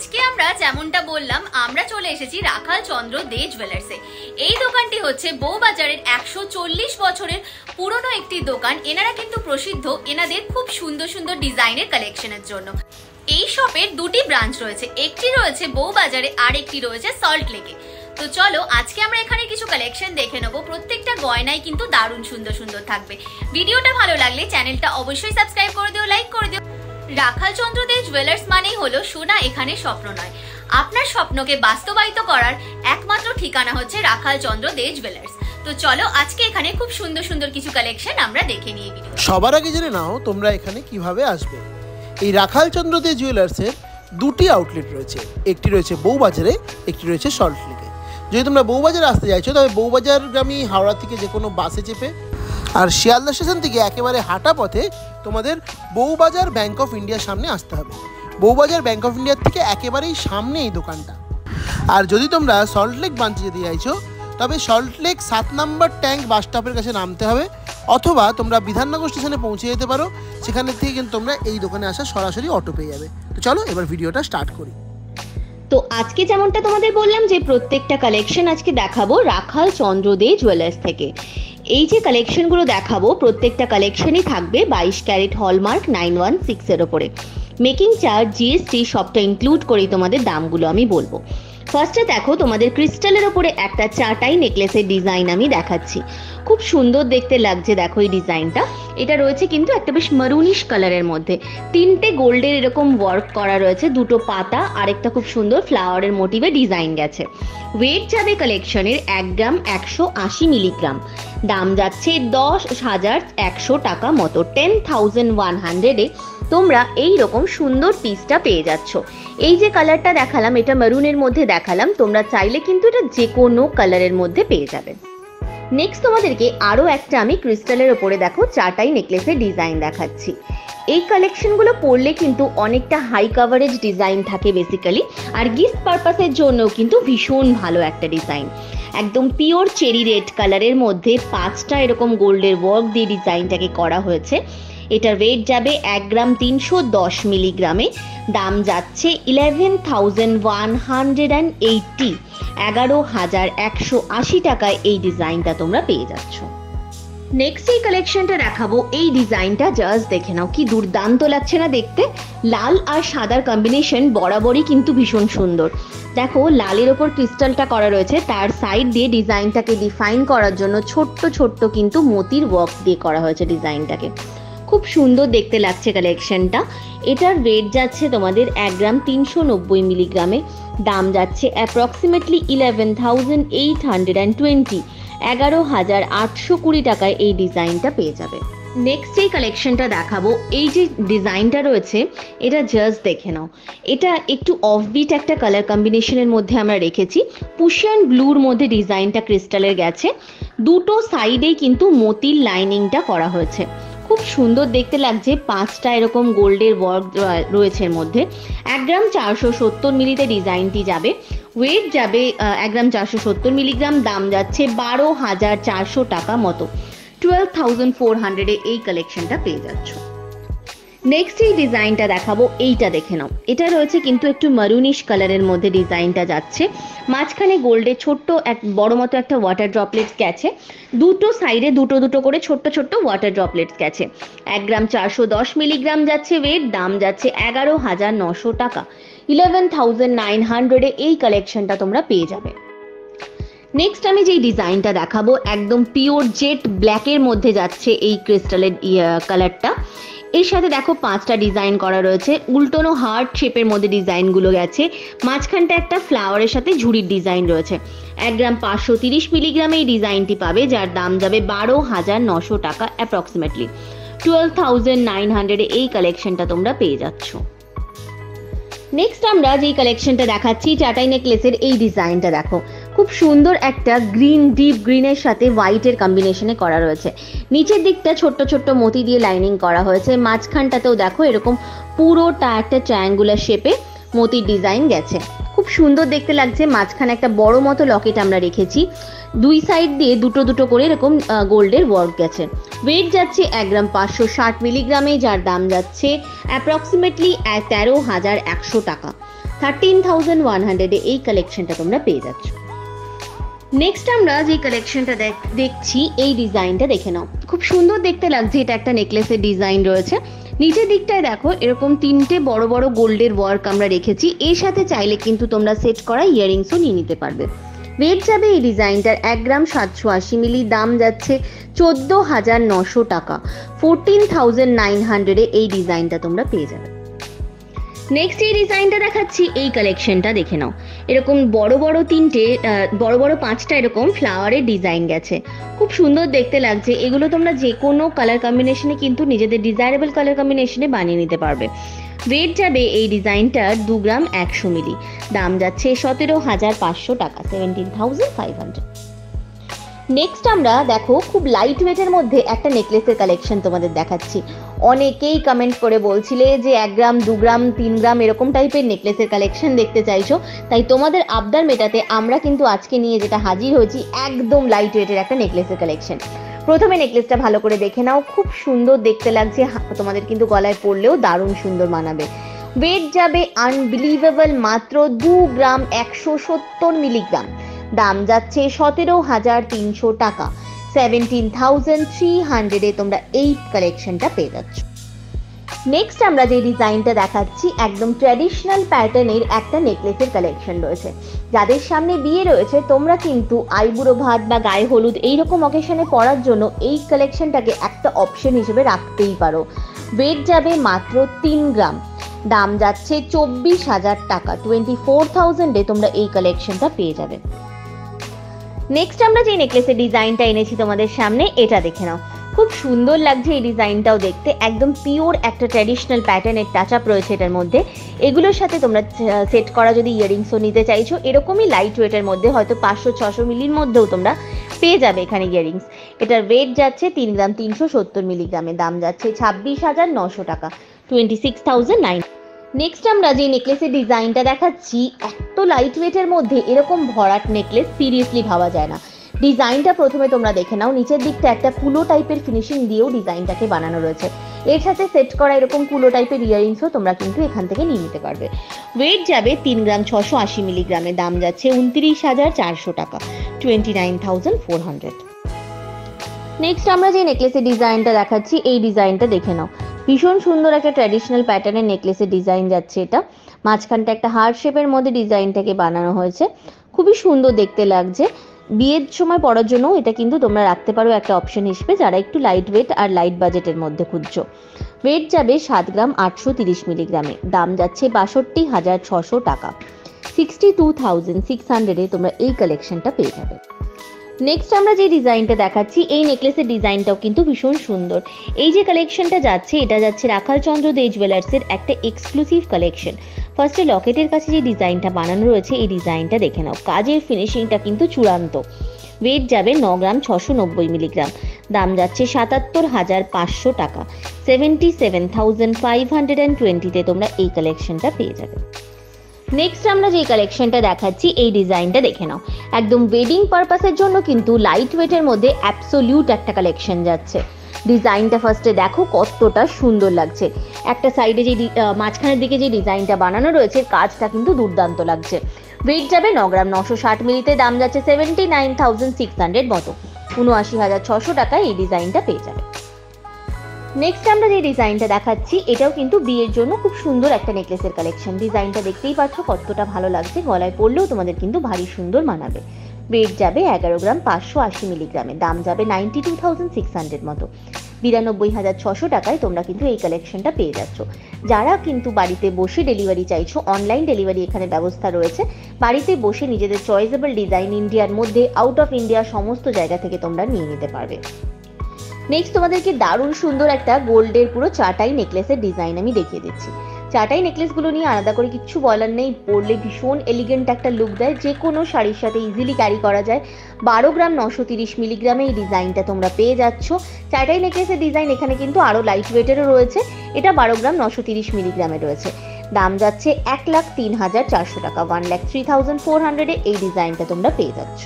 আজকে আমরা যেমনটা বললাম আমরা চলে এসেছি রাখাল চন্দ্র দে জুয়েলার্সে। এই দোকানটি হচ্ছে বউবাজারের 140 বছরের পুরনো একটি দোকান। এনারা কিন্তু প্রসিদ্ধ এনাদের খুব সুন্দর সুন্দর ডিজাইনের কালেকশনের জন্য। এই শপের দুটি ব্রাঞ্চ রয়েছে, একটি রয়েছে বউবাজারে আর একটি রয়েছে সল্ট লেকে। তো চলো আজকে আমরা এখানে কিছু কালেকশন দেখে নেবো। প্রত্যেকটা গয়নাই কিন্তু দারুণ সুন্দর সুন্দর থাকবে। ভিডিওটা ভালো লাগলে চ্যানেলটা অবশ্যই সাবস্ক্রাইব করে দিও, লাইক করে দিও। রাখাল চন্দ্র দে জুয়েলার্স মানেই হলো সোনা এখানে স্বপ্ন নয়। আপনার স্বপ্নকে বাস্তবায়িত করার একমাত্র ঠিকানা হচ্ছে রাখাল চন্দ্র দে জুয়েলার্স। তো চলো আজকে এখানে খুব সুন্দর সুন্দর কিছু কালেকশন আমরা দেখে নিই। ভিডিও সবার আগে জেনে নাও তোমরা এখানে কিভাবে আসবে। এই রাখাল চন্দ্র দে জুয়েলার্সের দুটি আউটলেট রয়েছে, একটি রয়েছে বউবাজারে, একটি রয়েছে সল্ট লেকে। যদি তোমরা বউবাজারে আসতে চাইছো তবে বউবাজারগামী হাওড়া থেকে যে কোনো বাসে চেপে আর শিয়ালদা স্টেশন থেকে একেবারে হাঁটা পথে তোমাদের বউবাজার ব্যাংক অফ ইন্ডিয়ার সামনে আসতে হবে। বউবাজার ব্যাংক অফ ইন্ডিয়ার থেকে একেবারেই সামনে এই দোকানটা। আর যদি তোমরা সল্ট লেক ব্রাঞ্চে যেতে চাইছো তবে সল্ট লেক 7 নম্বর ট্যাঙ্ক বাস স্টপের কাছে নামতে হবে, অথবা তোমরা বিধাননগর স্টেশনে পৌঁছে যেতে পারো। সেখানে থেকে কিন্তু তোমরা এই দোকানে আসা সরাসরি অটো পেয়ে যাবে। তো চলো এবার ভিডিওটা স্টার্ট করি। তো আজকে যেমনটা তোমাদের বললাম যে প্রত্যেকটা কালেকশন আজকে দেখাবো রাখাল চন্দ্র দে জুয়েলার্স থেকে। এই যে কালেকশনগুলো দেখাবো প্রত্যেকটা কালেকশনই থাকবে 22 ক্যারেট হলমার্ক 916 এর ওপরে। মেকিং চার্জ, জিএসটি সবটা ইনক্লুড করেই তোমাদের দামগুলো আমি বলবো। ফার্স্টে দেখো তোমাদের ক্রিস্টালের ওপরে একটা চাটাই নেকলেসের ডিজাইন আমি দেখাচ্ছি। খুব সুন্দর দেখতে লাগছে দেখো এই ডিজাইনটা। এটা রয়েছে কিন্তু একটা বেশ মারুনিশ কালারের মধ্যে, 3টে গোল্ডের এরকম ওয়ার্ক করা রয়েছে, দুটো পাতা আর একটা খুব সুন্দর ফ্লাওয়ারের মোটিভে ডিজাইন গেছে। ওয়েট যাবে কালেকশনের 1 গ্রাম 180 মিলিগ্রাম। দাম যাচ্ছে 10,100 টাকা মতো। 10,100 তোমরা এই রকম সুন্দর পিসটা পেয়ে যাচ্ছ। এই যে কালারটা দেখালাম এটা মেরুনের মধ্যে দেখালাম, তোমরা চাইলে কিন্তু এটা যে কোনো কালারের মধ্যে পেয়ে যাবে। নেক্সট তোমাদেরকে আরও একটা আমি ক্রিস্টালের ওপরে দেখো চাটাই নেকলেসের ডিজাইন দেখাচ্ছি। এই কালেকশনগুলো পরলে কিন্তু অনেকটা হাই কাভারেজ ডিজাইন থাকে বেসিক্যালি, আর গিফট পারপাসের জন্যও কিন্তু ভীষণ ভালো একটা ডিজাইন। একদম পিওর চেরি রেড কালারের মধ্যে 5টা এরকম গোল্ডের ওয়ার্ক দিয়ে ডিজাইনটাকে করা হয়েছে। এটার ওয়েট যাবে 1 গ্রাম 310 মিলিগ্রামে। দাম যাচ্ছে 11,180, 11,180 টাকায় এই ডিজাইনটা তোমরা পেয়ে যাচ্ছ। নেক্সট এই কালেকশনটা দেখাবো, এই ডিজাইনটা জাস্ট দেখে নাও কি দুর্দান্ত লাগছে না দেখতে। লাল আর সাদার কম্বিনেশন বরাবরই কিন্তু ভীষণ সুন্দর। দেখো লালের ওপর ক্রিস্টালটা করা রয়েছে, তার সাইড দিয়ে ডিজাইনটাকে ডিফাইন করার জন্য ছোট্ট ছোট্ট কিন্তু মোতির ওয়ার্ক দিয়ে করা হয়েছে ডিজাইনটাকে। খুব সুন্দর দেখতে লাগছে কালেকশনটা। এটার ওয়েট যাচ্ছে তোমাদের 1 গ্রাম 390 মিলিগ্রামে। দাম যাচ্ছে অ্যাপ্রক্সিমেটলি 11,820, 11,820 টাকায় এই ডিজাইনটা পেয়ে যাবে। নেক্সট এই কালেকশনটা দেখাবো, এই যে ডিজাইনটা রয়েছে এটা জাস্ট দেখে নাও। এটা একটু অফবিট একটা কালার কম্বিনেশনের মধ্যে আমরা রেখেছি। পুশিয়ান ব্লুর মধ্যে ডিজাইনটা ক্রিস্টালের গেছে, দুটো সাইডেই কিন্তু মোতির লাইনিংটা করা হয়েছে। খুব সুন্দর দেখতে লাগছে। 5টা এরকম গোল্ডের ওয়ার্ক রয়েছে এর মধ্যে। 1 গ্রাম 470 মিলিতে ডিজাইনটি যাবে। ওয়েট যাবে 1 গ্রাম 470 মিলিগ্রাম। দাম যাচ্ছে 12,400 টাকা মতো। 12,400 এই কালেকশনটা পেয়ে যাচ্ছ। নেক্সট এই ডিজাইনটা দেখাবো, এইটা দেখে নাও। এটা রয়েছে কিন্তু একটু মারুনিশ কালারের মধ্যে ডিজাইনটা যাচ্ছে। মাঝখানে গোল্ডে ছোট্ট এক বড় মতো একটা ওয়াটার ড্রপলেটস গেছে, দুটো সাইডে দুটো দুটো করে ছোট্ট ছোট্ট ওয়াটার ড্রপলেটস গেছে। 1 গ্রাম 410 মিলিগ্রাম যাচ্ছে ওয়েট। দাম যাচ্ছে 11,900 টাকা, 11,900 এই কালেকশনটা তোমরা পেয়ে যাবে। নেক্সট আমি যেই ডিজাইনটা দেখাবো একদম পিওর জেট ব্ল্যাকের মধ্যে যাচ্ছে এই ক্রিস্টালের কালারটা। এর সাথে দেখো 5টা ডিজাইন করা রয়েছে, উল্টোনো হার্ট শেপের মধ্যে ডিজাইনগুলো গেছে। মাঝখানটা একটা ফ্লাওয়ারের সাথে ঝুড়ির ডিজাইন রয়েছে। 1 গ্রাম 530 মিলিগ্রামে এই ডিজাইনটি পাবে, যার দাম যাবে 12,900 টাকা, অ্যাপ্রক্সিমেটলি 12,900 এই কালেকশনটা তোমরা পেয়ে যাচ্ছ। নেক্সট আমরা যেই কালেকশনটা দেখাচ্ছি চাটাই নেকলেসের এই ডিজাইনটা দেখো। খুব সুন্দর একটা গ্রিন, ডিপ গ্রিনের সাথে হোয়াইটের কম্বিনেশনে করা রয়েছে। নিচের দিকটা ছোট্ট ছোট্ট মতি দিয়ে লাইনিং করা হয়েছে। মাঝখানটাতেও দেখো এরকম পুরোটা একটা ট্রায়াঙ্গুলার শেপে মোতির ডিজাইন গেছে। খুব সুন্দর দেখতে লাগছে। মাঝখানে একটা বড় মতো লকেট আমরা রেখেছি, দুই সাইড দিয়ে দুটো দুটো করে এরকম গোল্ডের ওয়ার্ক গেছে। ওয়েট যাচ্ছে 1 গ্রাম 560 মিলিগ্রামে, যার দাম যাচ্ছে অ্যাপ্রক্সিমেটলি 13,100 টাকা। 13,100 এই কালেকশনটা তোমরা পেয়ে যাচ্ছ। নেক্সট আমরা যে কালেকশনটা দেখছি এই ডিজাইনটা দেখে নাও, খুব সুন্দর দেখতে লাগছে। এটা একটা নেকলেসের ডিজাইন রয়েছে, নিচের দিকটায় দেখো এরকম তিনটে বড় বড় গোল্ডের ওয়ার্ক আমরা রেখেছি। এর সাথে চাইলে কিন্তু তোমরা সেট করা ইয়ারিংসও নিয়ে নিতে পারবে। ওয়েট যাবে এই ডিজাইনটার 1 গ্রাম 780 মিলি, দাম যাচ্ছে 14,900 টাকা। 14,900 এই ডিজাইনটা তোমরা পেয়ে যাবে। নেক্সট এই ডিজাইনটা দেখাচ্ছি, এই কালেকশনটা দেখে নাও। এরকম বড় বড় 5টা এরকম ফ্লাওয়ারের ডিজাইন গেছে, খুব সুন্দর দেখতে লাগছে। এগুলো তোমরা যে কোনো কালার কম্বিনেশনে কিন্তু নিজেদের ডিজায়ারেবল কালার কম্বিনেশনে বানিয়ে নিতে পারবে। ওয়েট যাবে এই ডিজাইনটার 2 গ্রাম 100 মিলি, দাম যাচ্ছে 17,500 টাকা। 17,500। নেক্সট আমরা দেখো খুব লাইট ওয়েটের মধ্যে একটা নেকলেসের কালেকশন তোমাদের দেখাচ্ছি। অনেকেই কমেন্ট করে বলছিলে যে 1 গ্রাম 2 গ্রাম 3 গ্রাম এরকম টাইপের নেকলেসের কালেকশন দেখতে চাইছো, তাই তোমাদের আবদার মেটাতে আমরা কিন্তু আজকে নিয়ে যেটা হাজির হয়েছি একদম লাইট ওয়েটের একটা নেকলেসের কালেকশন। প্রথমে নেকলেসটা ভালো করে দেখে নাও, খুব সুন্দর দেখতে লাগছে, তোমাদের কিন্তু গলায় পরলেও দারুণ সুন্দর মানাবে। ওয়েট যাবে আনবিলিভেবল মাত্র 2 গ্রাম 170 মিলিগ্রাম, দাম যাচ্ছে 17,300 টাকা। 17,300 তোমরা এই কালেকশনটা পেয়ে যাচ্ছ। নেক্সট আমরা যে ডিজাইনটা দেখাচ্ছি একদম ট্র্যাডিশনাল প্যাটার্নের একটা নেকলেসের কালেকশন রয়েছে। যাদের সামনে বিয়ে রয়েছে তোমরা কিন্তু আইবুড়ো ভাত বা গায়ে হলুদ এইরকম অকেশনে পরার জন্য এই কালেকশনটাকে একটা অপশন হিসেবে রাখতেই পারো। ওয়েট যাবে মাত্র 3 গ্রাম, দাম যাচ্ছে 24,000 টাকা। 24,000 তোমরা এই কালেকশনটা পেয়ে যাবে। নেক্সট আমরা যে নেকলেসের ডিজাইনটা এনেছি তোমাদের সামনে এটা দেখে নাও, খুব সুন্দর লাগছে এই ডিজাইনটাও দেখতে। একদম পিওর একটা ট্র্যাডিশনাল প্যাটার্নের টাচ আপ রয়েছে এটার মধ্যে। এগুলোর সাথে তোমরা সেট করা যদি ইয়ারিংসও নিতে চাইছো এরকমই লাইট ওয়েটের মধ্যে হয়তো 500-600 মিলির মধ্যেও তোমরা পেয়ে যাবে এখানে ইয়ারিংস। এটার ওয়েট যাচ্ছে 3 গ্রাম 370 মিলিগ্রামে, দাম যাচ্ছে 26,900 টাকা। 26,900। নেক্সট আমরা যে নেকলেসের ডিজাইনটা দেখাচ্ছি এত লাইট ওয়েটের মধ্যে এরকম ভরাট নেকলেস সিরিয়াসলি ভাবা যায় না। ডিজাইনটা প্রথমে তোমরা দেখে নাও, নিচের দিকটা একটা কুলো টাইপের ফিনিশিং দিয়েও ডিজাইনটাকে বানানো রয়েছে। এর সাথে সেট করা এরকম কুলো টাইপের ইয়ারিংসও তোমরা কিন্তু এখান থেকে নিয়ে নিতে পারবে। ওয়েট যাবে 3 গ্রাম 680 মিলিগ্রামে, দাম যাচ্ছে 29,400 টাকা। 29,400। নেক্সট আমরা যে নেকলেসের ডিজাইনটা দেখাচ্ছি এই ডিজাইনটা দেখে নাও, ভীষণ সুন্দর একটা ট্র্যাডিশনাল প্যাটার্নের নেকলেসের ডিজাইন যাচ্ছে। এটা মাঝখানটা একটা হার্ট শেপের মধ্যে ডিজাইনটাকে বানানো হয়েছে, খুবই সুন্দর দেখতে লাগছে। বিয়ের সময় পরার জন্য এটা কিন্তু তোমরা রাখতে পারো একটা অপশন হিসেবে যারা একটু লাইট ওয়েট আর লাইট বাজেটের মধ্যে খুঁজছো। ওয়েট যাবে 7 গ্রাম 830 মিলিগ্রামে, দাম যাচ্ছে 62,600 টাকা। 62,600 তোমরা এই কালেকশনটা পেয়ে যাবে। নেক্সট আমরা যে ডিজাইনটা দেখাচ্ছি এই নেকলেসের ডিজাইনটাও কিন্তু ভীষণ সুন্দর। এই যে কালেকশনটা যাচ্ছে এটা যাচ্ছে রাখাল চন্দ্র দে জুয়েলার্সের একটা এক্সক্লুসিভ কালেকশন। ফার্স্টে লকেটের কাছে যে ডিজাইনটা বানানো রয়েছে এই ডিজাইনটা দেখে নাও, কাজের ফিনিশিংটা কিন্তু চূড়ান্ত। ওয়েট যাবে 9 গ্রাম 690 মিলিগ্রাম, দাম যাচ্ছে 77,500 টাকা। 77,520 তোমরা এই কালেকশনটা পেয়ে যাবে। নেক্সট আমরা যে কালেকশনটা দেখাচ্ছি এই ডিজাইনটা দেখে নাও, একদম ওয়েডিং পারপাসের জন্য কিন্তু লাইট ওয়েটের মধ্যে অ্যাবসোলিউট একটা কালেকশন যাচ্ছে। ডিজাইনটা ফার্স্টে দেখো কতটা সুন্দর লাগছে। একটা সাইডে যে মাঝখানের দিকে যে ডিজাইনটা বানানো রয়েছে কাজটা কিন্তু দুর্দান্ত লাগছে। ওয়েট যাবে 9 গ্রাম 960 মিলিতে, দাম যাচ্ছে 79,600 মতো। 79,600 টাকায় এই ডিজাইনটা পেয়ে যাবে। নেক্সট আমরা যে ডিজাইনটা দেখাচ্ছি এটাও কিন্তু বিয়ের জন্য খুব সুন্দর একটা নেকলেসের কালেকশন। ডিজাইনটা দেখতেই পাচ্ছ কতটা ভালো লাগছে, গলায় পরলেও তোমাদের কিন্তু ভারী সুন্দর মানাবে। ওয়েট যাবে 11 গ্রাম 580 মিলিগ্রামে, দাম যাবে 92,600 মতো। 92,600 টাকায় তোমরা কিন্তু এই কালেকশনটা পেয়ে যাচ্ছ। যারা কিন্তু বাড়িতে বসে ডেলিভারি চাইছো অনলাইন ডেলিভারি এখানে ব্যবস্থা রয়েছে। বাড়িতে বসে নিজেদের চয়েসেবল ডিজাইন ইন্ডিয়ার মধ্যে আউট অফ ইন্ডিয়া সমস্ত জায়গা থেকে তোমরা নিয়ে নিতে পারবে। নেক্সট তোমাদেরকে দারুণ সুন্দর একটা গোল্ডের পুরো চাটাই নেকলেসের ডিজাইন আমি দেখিয়ে দিচ্ছি। চাটাই নেকলেসগুলো নিয়ে আলাদা করে কিচ্ছু বলার নেই, পরলে ভীষণ এলিগেন্ট একটা লুক দেয়, যে কোনো শাড়ির সাথে ইজিলি ক্যারি করা যায়। 12 গ্রাম 930 মিলিগ্রামে এই ডিজাইনটা তোমরা পেয়ে যাচ্ছ। চাটাই নেকলেসের ডিজাইন এখানে কিন্তু আরও লাইট ওয়েটেরও রয়েছে। এটা 12 গ্রাম 930 মিলিগ্রামে রয়েছে, দাম যাচ্ছে 1,03,400 টাকা। 1,03,400 এই ডিজাইনটা তোমরা পেয়ে যাচ্ছ।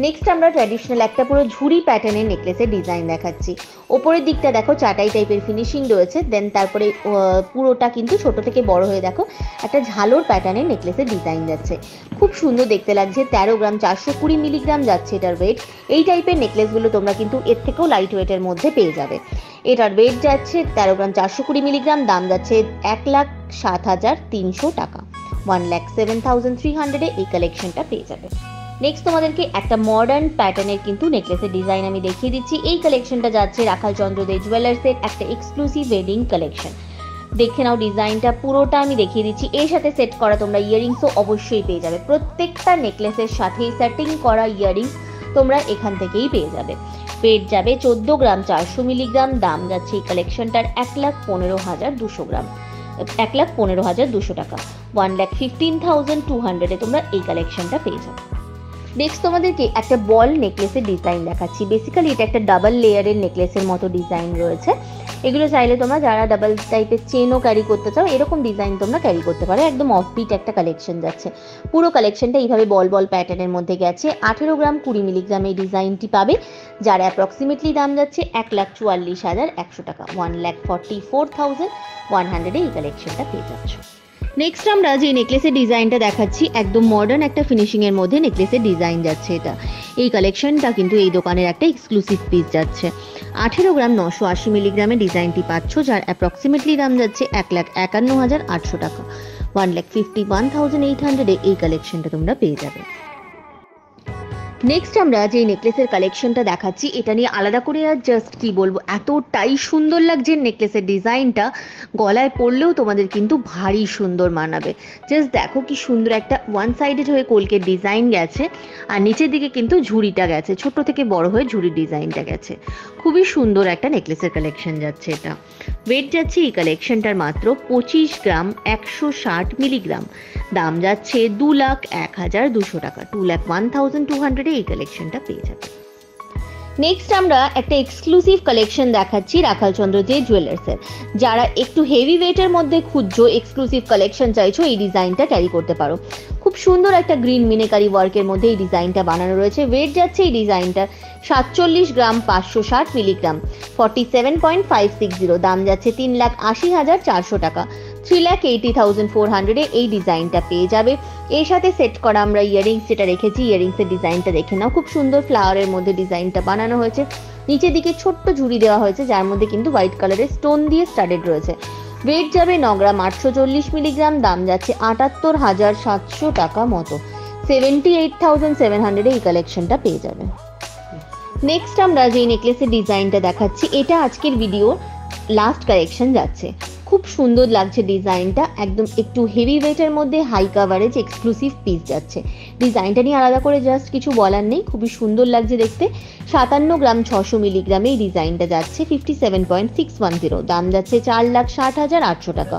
নেক্সট আমরা ট্র্যাডিশনাল একটা পুরো ঝুড়ি প্যাটার্নের নেকলেসের ডিজাইন দেখাচ্ছি। ওপরের দিকটা দেখো চাটাই টাইপের ফিনিশিং রয়েছে, দেন তারপরে পুরোটা কিন্তু ছোট থেকে বড় হয়ে দেখো একটা ঝালোর প্যাটার্নের নেকলেসের ডিজাইন যাচ্ছে, খুব সুন্দর দেখতে লাগছে। 13 গ্রাম 420 মিলিগ্রাম যাচ্ছে এটার ওয়েট। এই টাইপের নেকলেসগুলো তোমরা কিন্তু এর থেকেও লাইট ওয়েটের মধ্যে পেয়ে যাবে। এটার ওয়েট যাচ্ছে 13 গ্রাম 420 মিলিগ্রাম, দাম যাচ্ছে 1,07,300 টাকা, 1,07,300 এই কালেকশনটা পেয়ে যাবে। নেক্সট তোমাদেরকে একটা মডার্ন প্যাটার্নের কিন্তু নেকলেসের ডিজাইন আমি দেখিয়ে দিচ্ছি। এই কালেকশনটা যাচ্ছে রাখাল চন্দ্র দে জুয়েলার্সের একটা এক্সক্লুসিভ ওয়েডিং কালেকশন। দেখে নাও ডিজাইনটা পুরোটা আমি দেখিয়ে দিচ্ছি। এর সাথে সেট করা তোমরা ইয়াররিংসও অবশ্যই পেয়ে যাবে। প্রত্যেকটা নেকলেসের সাথে সেটিং করা ইয়াররিংস তোমরা এখান থেকেই পেয়ে যাবে। ওয়েট যাবে 14 গ্রাম 400 মিলিগ্রাম, দাম যাচ্ছে এই কালেকশনটার 1,15,200 গ্রাম, 1,15,200 টাকা, 1,15,200 তোমরা এই কালেকশনটা পেয়ে যাবে। নেক্সট তোমাদেরকে একটা বল নেকলেসের ডিজাইন দেখাচ্ছি। বেসিক্যালি এটা একটা ডাবল লেয়ারের নেকলেসের মতো ডিজাইন রয়েছে। এগুলো চাইলে তোমরা যারা ডাবল টাইপের চেনও ক্যারি করতে চাও এরকম ডিজাইন তোমরা ক্যারি করতে পারো। একদম অফবিট একটা কালেকশন যাচ্ছে। পুরো কালেকশনটা এইভাবে বল বল প্যাটার্নের মধ্যে গেছে। 18 গ্রাম 20 মিলিগ্রাম এই ডিজাইনটি পাবে, যার অ্যাপ্রক্সিমেটলি দাম যাচ্ছে 1,44,100 টাকা, 1,44,100 এই কালেকশনটা পেয়ে যাচ্ছ। নেক্সট আমরা যে নেকলেসের ডিজাইনটা দেখাচ্ছি একদম মডার্ন একটা ফিনিশিং এর মধ্যে নেকলেসের ডিজাইন যাচ্ছে। এটা এই কালেকশনটা কিন্তু এই দোকানের একটা এক্সক্লুসিভ পিস যাচ্ছে। 18 গ্রাম 980 মিলিগ্রামের ডিজাইনটি পাচ্ছ, যার অ্যাপ্রক্সিমেটলি দাম যাচ্ছে 1,51,800 টাকা, 1,51,800 এই কালেকশনটা তোমরা পেয়ে যাবে। নেক্সট আমরা যে নেকলেসের কালেকশনটা দেখাচ্ছি এটা নিয়ে আলাদা করে আর জাস্ট কি বলবো, এতটাই সুন্দর লাগছে নেকলেসের ডিজাইনটা, গলায় পরলেও তোমাদের কিন্তু ভারী সুন্দর মানাবে। জাস্ট দেখো কি সুন্দর একটা ওয়ান সাইডেড হয়ে কলকের ডিজাইন গেছে, আর নিচের দিকে কিন্তু ঝুড়িটা গেছে, ছোট থেকে বড় হয়ে ঝুড়ির ডিজাইনটা গেছে। খুবই সুন্দর একটা নেকলেসের কালেকশন যাচ্ছে। এটা ওয়েট যাচ্ছে এই কালেকশনটার মাত্র 25 গ্রাম 160 মিলিগ্রাম, দাম যাচ্ছে 2,01,200 টাকা, 2,01,200 এই কালেকশনটা পেয়ে যাবে। নেক্সট আমরা একটা এক্সক্লুসিভ কালেকশন দেখাচ্ছি রাখাল চন্দ্র দে জুয়েলার্সের। যারা একটু হেভি ওয়েটের মধ্যে খুঁজছো, এক্সক্লুসিভ কালেকশন চাইছো, এই ডিজাইনটা ক্যারি করতে পারো। খুব সুন্দর একটা গ্রিন মিনেকারি ওয়ার্কের মধ্যে এই ডিজাইনটা বানানো রয়েছে। ওয়েট যাচ্ছে এই ডিজাইনটার 47 গ্রাম 560 মিলিগ্রাম, 47.560, দাম যাচ্ছে 3,80,400 টাকা, 3,80,400 এই ডিজাইনটা পেয়ে যাবে। এর সাথে সেট করা আমরা ইয়াররিংস যেটা রেখেছি, ইয়াররিংসের ডিজাইনটা দেখে নাও, খুব সুন্দর ফ্লাওয়ারের মধ্যে ডিজাইনটা বানানো হয়েছে। নিচের দিকে ছোট্ট ঝুড়ি দেওয়া হয়েছে, যার মধ্যে কিন্তু হোয়াইট কালারের স্টোন দিয়ে স্টাডেড রয়েছে। ওয়েট যাবে 9 গ্রাম 840 মিলিগ্রাম, দাম যাচ্ছে 78,700 টাকা মতো, 78,700 এই কালেকশনটা পেয়ে যাবে। নেক্সট আমরা যে নেকলেসের ডিজাইনটা দেখাচ্ছি এটা আজকের ভিডিও লাস্ট কালেকশন যাচ্ছে। খুব সুন্দর লাগছে ডিজাইনটা, একদম একটু হেভি ওয়েটের মধ্যে হাই কাভারেজ এক্সক্লুসিভ পিস যাচ্ছে। ডিজাইনটা নিয়ে আলাদা করে জাস্ট কিছু বলার নেই, খুবই সুন্দর লাগছে দেখতে। 57 গ্রাম 600 মিলিগ্রামে এই ডিজাইনটা যাচ্ছে 57.610, দাম যাচ্ছে 4,60,800 টাকা,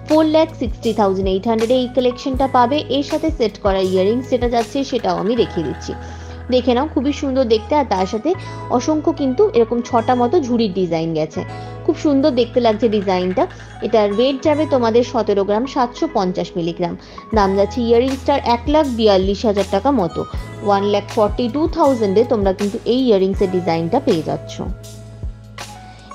4,60,800 এই কালেকশনটা পাবে। এর সাথে সেট করা ইয়াররিংস যেটা যাচ্ছে সেটাও আমি দেখিয়ে দিচ্ছি, দেখে নাও, খুবই সুন্দর দেখতে। আর তার সাথে অসংখ্য কিন্তু এরকম 6টা মতো ঝুড়ির ডিজাইন গেছে, খুব সুন্দর দেখতে লাগছে ডিজাইনটা। এটার ওয়েট যাবে তোমাদের 17 গ্রাম 750 মিলিগ্রাম, দাম যাচ্ছে ইয়াররিংসটার 1,42,000 টাকা মতো, 1,42,000 তোমরা কিন্তু এই ইয়াররিংসের ডিজাইনটা পেয়ে যাচ্ছ।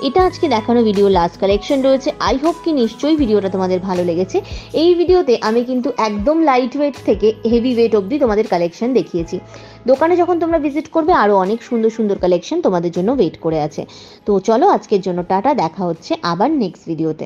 এটা আজকে দেখানো ভিডিও লাস্ট কালেকশন রয়েছে। আই হোপ কি নিশ্চয়ই ভিডিওটা তোমাদের ভালো লেগেছে। এই ভিডিওতে আমি কিন্তু একদম লাইট ওয়েট থেকে হেভি ওয়েট অবধি তোমাদের কালেকশন দেখিয়েছি। দোকানে যখন তোমরা ভিজিট করবে আরও অনেক সুন্দর সুন্দর কালেকশন তোমাদের জন্য ওয়েট করে আছে। তো চলো আজকের জন্য টাটা, দেখা হচ্ছে আবার নেক্সট ভিডিওতে।